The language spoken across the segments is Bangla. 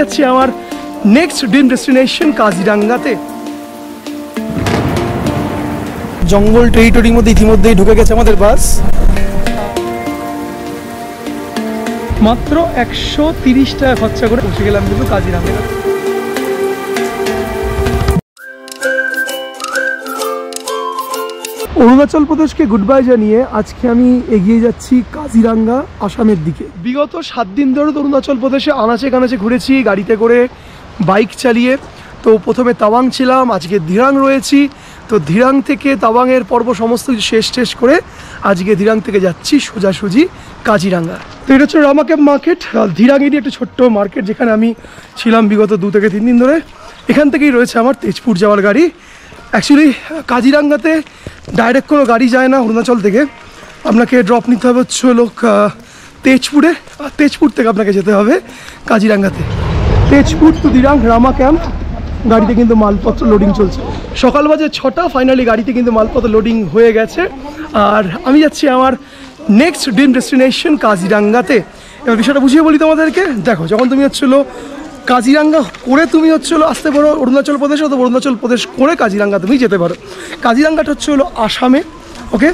যাচ্ছি আমার নেক্সট ড্রিম ডেস্টিনেশন কাজিরাঙ্গাতে। জঙ্গল টেরিটরির মধ্যে ইতিমধ্যেই ঢুকে গেছে আমাদের বাস। মাত্র 130 টাকা খরচা করে পৌঁছে গেলাম কিন্তু কাজিরাঙ্গা। অরুণাচল প্রদেশকে গুড বাই জানিয়ে আজকে আমি এগিয়ে যাচ্ছি কাজিরাঙ্গা আসামের দিকে। বিগত 7 দিন ধরে অরুণাচল প্রদেশে আনাচে কানাচে ঘুরেছি গাড়িতে করে, বাইক চালিয়ে। তো প্রথমে তাওয়াং ছিলাম, আজকে ধিরাং রয়েছি। তো ধিরাং থেকে তাওয়াংয়ের পর্ব সমস্ত কিছু শেষ করে আজকে ধিরাং থেকে যাচ্ছি সোজাসুজি কাজিরাঙ্গা। তো এটা হচ্ছে রামাক্যাম্প মার্কেট, ধিরাঙেরই একটা ছোট্ট মার্কেট যেখানে আমি ছিলাম বিগত 2 থেকে 3 দিন ধরে। এখান থেকেই রয়েছে আমার তেজপুর যাওয়ার গাড়ি। অ্যাকচুয়ালি কাজিরাঙ্গাতে ডাইরেক্ট কোনো গাড়ি যায় না অরুণাচল থেকে, আপনাকে ড্রপ নিতে হবে হচ্ছে তেজপুরে, আর তেজপুর থেকে আপনাকে যেতে হবে কাজিরাঙ্গাতে। তেজপুর টু ধিরাং রামা ক্যাম্প গাড়িতে কিন্তু মালপত্র লোডিং চলছে। সকাল বাজে 6টা, ফাইনালি গাড়িতে কিন্তু মালপত্র লোডিং হয়ে গেছে। আর আমি যাচ্ছি আমার নেক্সট ড্রিম ডেস্টিনেশন কাজিরাঙ্গাতে। এবার বিষয়টা বুঝিয়ে বলি তোমাদেরকে। দেখো, যখন তুমি কাজিরাঙ্গা করে তুমি আসতে পারো অরুণাচল প্রদেশে, অথবা অরুণাচল প্রদেশ করে কাজিরাঙ্গা তুমি যেতে পারো। কাজিরাঙ্গাটা হচ্ছে আসামে, ওকে।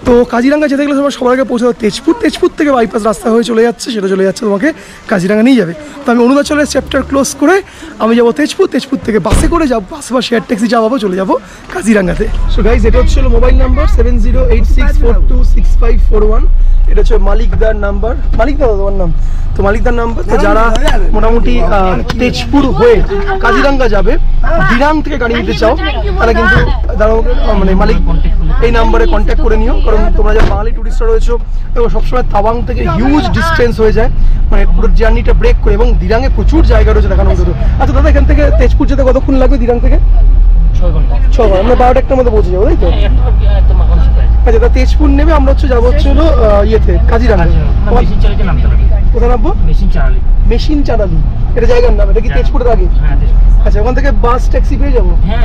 তো কাজিরাঙ্গা যেতে গেলে তোমার সবার আগে পৌঁছাবে তেজপুর। তেজপুর থেকে বাইপাস রাস্তা হয়ে চলে যাচ্ছে, সেটা চলে যাচ্ছে তোমাকে কাজিরাঙ্গা নিয়ে যাবে। তো আমি অরুণাচলের চ্যাপ্টার ক্লোজ করে আমি যাবো তেজপুর। তেজপুর থেকে বাসে করে যাবো, বাস বা শেয়ার ট্যাক্সি যাবো, চলে যাবো কাজিরাঙ্গাতে। সো গাইজ, এটা হচ্ছে মোবাইল নাম্বার 7086426541। এটা হচ্ছে মালিকদার নাম্বার, মালিকদার তোমার নাম। তো মালিকদার নাম্বার, তো যারা মোটামুটি তেজপুর হয়ে কাজিরাঙ্গা যাবে, ধিরাং থেকে গাড়ি নিতে চাও, তারা কিন্তু মানে মালিক এই নাম্বারে কন্ট্যাক্ট করে নিও। কারণ তোমরা যারা বাঙালি টুরিস্টরা রয়েছো, এবং সবসময় তাওয়াং থেকে হিউজ ডিস্টেন্স হয়ে যায়, মানে পুরো জার্নিটা ব্রেক করে, এবং ধিরাঙে প্রচুর জায়গা রয়েছে দেখানোর মতো। আচ্ছা দাদা, এখান থেকে তেজপুর যেতে কতক্ষণ লাগবে ধিরাং থেকে? 6 ঘন্টা। আমরা 12টার মধ্যে পৌঁছে যাবো, তাই তো? আচ্ছা, তা তেজপুর নেবে, আমরা যাবো ইয়েতে কাজিরাঙ্গা। কোথায় নামবো? মেশিন চারালি, এটা জায়গার নাম। এটা কি তেজপুরের আগে? আচ্ছা, ওখান থেকে বাস ট্যাক্সি পেয়ে যাবো? হ্যাঁ,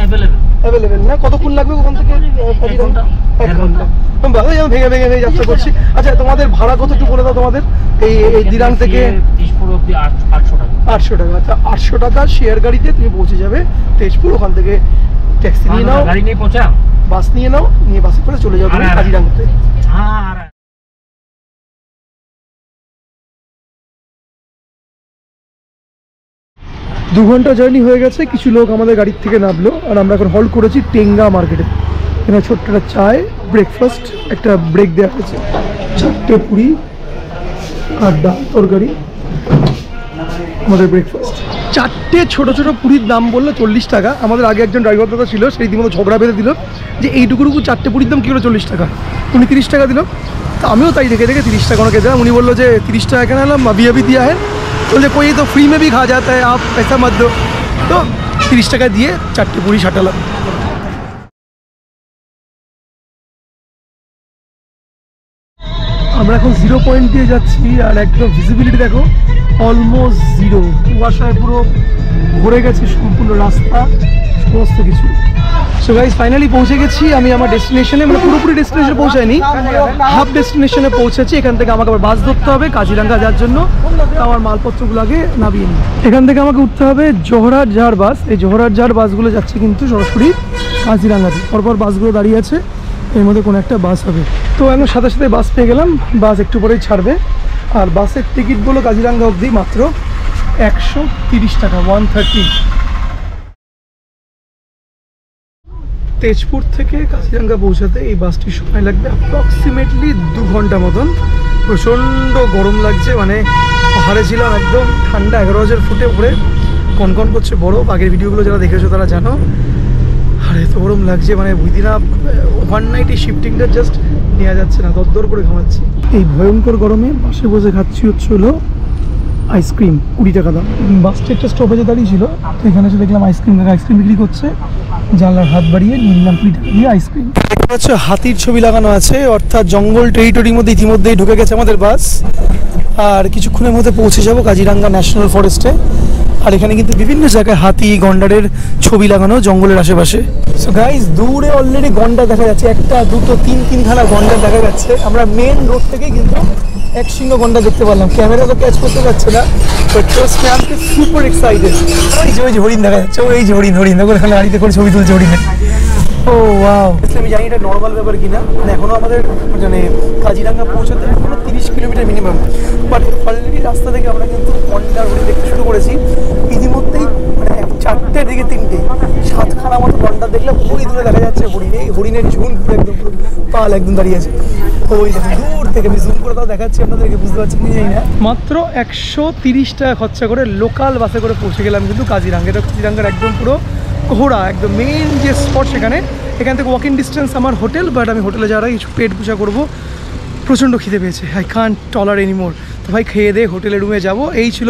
অ্যাভেলেবেল না? কতক্ষণ লাগবে ওখান থেকে কাজিরাঙ্গা? 1 ঘন্টা। ভেঙে ভেঙে যাত্রা করছি। আচ্ছা, তোমাদের ভাড়া কত একটু বলে দাও তোমাদের এই ধিরাং থেকে? 800 টাকা। আচ্ছা, 800 টাকা শেয়ার গাড়িতে তুমি পৌঁছে যাবে তেজপুর। ওখান থেকে ট্যাক্সি নিয়ে নাও, গাড়ি নিয়ে পৌঁছা, বাস নিয়ে নাও, নিয়ে বাসে করে চলে যাবে কাজিরাঙ্গাতে। 2 ঘন্টা জার্নি হয়ে গেছে। কিছু লোক আমাদের গাড়ির থেকে নামলো, আর আমরা এখন হল্ট করেছি টেঙ্গা মার্কেটে। এখানে ছোট্ট একটা চায়, ব্রেকফাস্ট, একটা ব্রেক দেওয়া হয়েছে, 4টে পুরি আর ডাল তরকারি আমাদের ব্রেকফাস্ট। 4টে ছোট ছোট পুরীর দাম বললো 40 টাকা। আমাদের আগে একজন ড্রাইভার দাদা ছিল, সেই রীতিমতো ঝগড়া বেঁধে দিল যে এইটুকুটুকু 4টে পুরীর দাম কী করে 40 টাকা। উনি 30 টাকা দিল। তো আমিও তাই দেখে 30 টাকা ওনাকে দিলাম। উনি বললো যে 30 টাকা কেন এলাম, अभी अभी दिया है। बोले कोई तो फ्री में भी खा जाता है, आप पैसा मत दो। तो 30 টাকা দিয়ে 4টে পুরি সাটালাম। আমরা এখন 0 পয়েন্ট দিয়ে যাচ্ছি, আর একদম ভিজিবিলিটি দেখো অলমোস্ট 0। কুয়াশায় পুরো ভরে গেছে সম্পূর্ণ রাস্তা, সমস্ত কিছু। সো গাইস, ফাইনালি পৌঁছে গেছি আমি আমার ডেস্টিনেশনে। মানে পুরোপুরি ডেস্টিনেশনে পৌঁছায়নি, হাফ ডেস্টিনেশনে পৌঁছেছি। এখান থেকে আমাকে আবার বাস ধরতে হবে কাজিরাঙ্গা যাওয়ার জন্য। আমার মালপত্রগুলো আগে নামিয়ে নিই। এখান থেকে আমাকে উঠতে হবে জোহরাট যাওয়ার বাস। এই জোহরাট যাওয়ার বাসগুলো যাচ্ছে কিন্তু সরাসরি কাজিরাঙ্গাতে। পরপর বাসগুলো দাঁড়িয়ে আছে, এর মধ্যে কোনো একটা বাস হবে। তো এখন সাথে সাথে বাস পেয়ে গেলাম, বাস একটু পরেই ছাড়বে। আর বাসের টিকিট বলো কাজিরাঙ্গা অবধি মাত্র 130 টাকা, 130। তেজপুর থেকে কাজিরাঙ্গা পৌঁছাতে এই বাসটির সময় লাগবে অ্যাপ্রক্সিমেটলি 2 ঘন্টা মতন। প্রচণ্ড গরম লাগছে, মানে পাহাড়ে ছিলাম, একদম ঠান্ডা, 11,000 ফুটে উপরে, কনকন করছে বরফ। আগের ভিডিওগুলো যারা দেখেছো তারা জানো। আর এত গরম লাগছে, মানে বুঝিনা ওভারনাইট এই শিফটিংটা জাস্ট নেওয়া যাচ্ছে না, দরদর করে ঘামাচ্ছি। এই ভয়ঙ্কর গরমে বাসে বসে খাচ্ছি হলো আইসক্রিম, 20 টাকা দাম। বাসটা একটা স্টপেজে দাঁড়িয়ে ছিল, তো এখানে এসে দেখলাম আইসক্রিম বিক্রি করছে। জানলার হাত বাড়িয়ে নিলাম 20 টাকা দিয়ে আইসক্রিম। হচ্ছে হাতির ছবি লাগানো আছে, অর্থাৎ জঙ্গল টেরিটরির মধ্যে ইতিমধ্যেই ঢুকে গেছে আমাদের বাস। আর কিছুক্ষণের মধ্যে পৌঁছে যাব কাজিরাঙ্গা ন্যাশনাল ফরেস্টে। আর এখানে কিন্তু বিভিন্ন জায়গায় হাতি গন্ডারের ছবি লাগানো জঙ্গলের আশেপাশে। সো গাইস, দূরে অলরেডি গন্ডার দেখা যাচ্ছে, একটা দুটো তিনখানা গন্ডার দেখা যাচ্ছে। আমরা মেন রোড থেকে কিন্তু এক সিংহ গন্ডার দেখতে পারলাম, ক্যামেরা তো ক্যাচ করতে পারছে না, but trust me, I am super excited. ওই যে হরিণ দেখা যাচ্ছে, ওই যে হরিণ দেখো এখানে গাড়িতে করে ছবি তুলছে হরিণের। ও ওয়াও, আমি জানি এটা নর্মাল ব্যাপার কিনা, মানে এখনো আমাদের মানে কাজিরাঙ্গা পৌঁছাতে এখনো 30 কিলোমিটার মিনিমাম, বাট অলরেডি রাস্তা থেকে আমরা কিন্তু গন্ডার হরিণ দেখতে শুরু করেছি ইতিমধ্যেই। মানে 4টের দিকে 3টে 7খানা মতো গন্ডার দেখলাম, ওই দূরে দেখা যাচ্ছে হরিণ, এই হরিণের ঝুন একদম পাল একদম দাঁড়িয়ে আছে ওই দূর থেকে। আমি জুম করে তাও দেখাচ্ছি আপনাদেরকে, বুঝতে পারছেন কি জানি না। মাত্র 130 টাকা খরচা করে লোকাল বাসে করে পৌঁছে গেলাম কিন্তু কাজিরাঙ্গা। এটা কাজিরাঙ্গার একদম পুরো ঘোড়া, একদম মেইন যে স্পট সেখানে। এখান থেকে ওয়াকিং ডিস্টেন্স আমার হোটেল, বাট আমি হোটেলে যাওয়ার আগে কিছু পেট পূজা করবো, প্রচণ্ড খিদে পেয়েছে, আই কান্ট টলার এনিমোর। তো ভাই খেয়ে দিয়ে হোটেলের রুমে যাবো, এই ছিল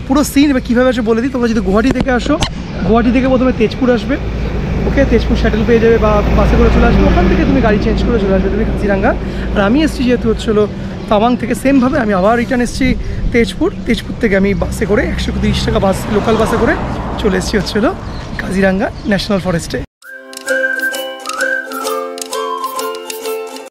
পুরো সিন। এবার কীভাবে আসবে বলে দিই, তোমরা যদি গুয়াহাটি থেকে আসো, গুয়াহাটি থেকে প্রথমে তেজপুর আসবে, ওকে, তেজপুর শাটেল পেয়ে যাবে বা বাসে করে চলে আসবে, ওখান থেকে তুমি গাড়ি চেঞ্জ করে চলে আসবে তুমি কাজিরাঙ্গা। আর আমি এসেছি যেহেতু হচ্ছিলো তাওয়াং থেকে, সেমভাবে আমি আবার রিটার্ন এসেছি তেজপুর থেকে আমি বাসে করে 130 টাকা বাস লোকাল বাসে করে চলে এসেছি হচ্ছিলো কাজিরাঙ্গা ন্যাশনাল ফরেস্টে।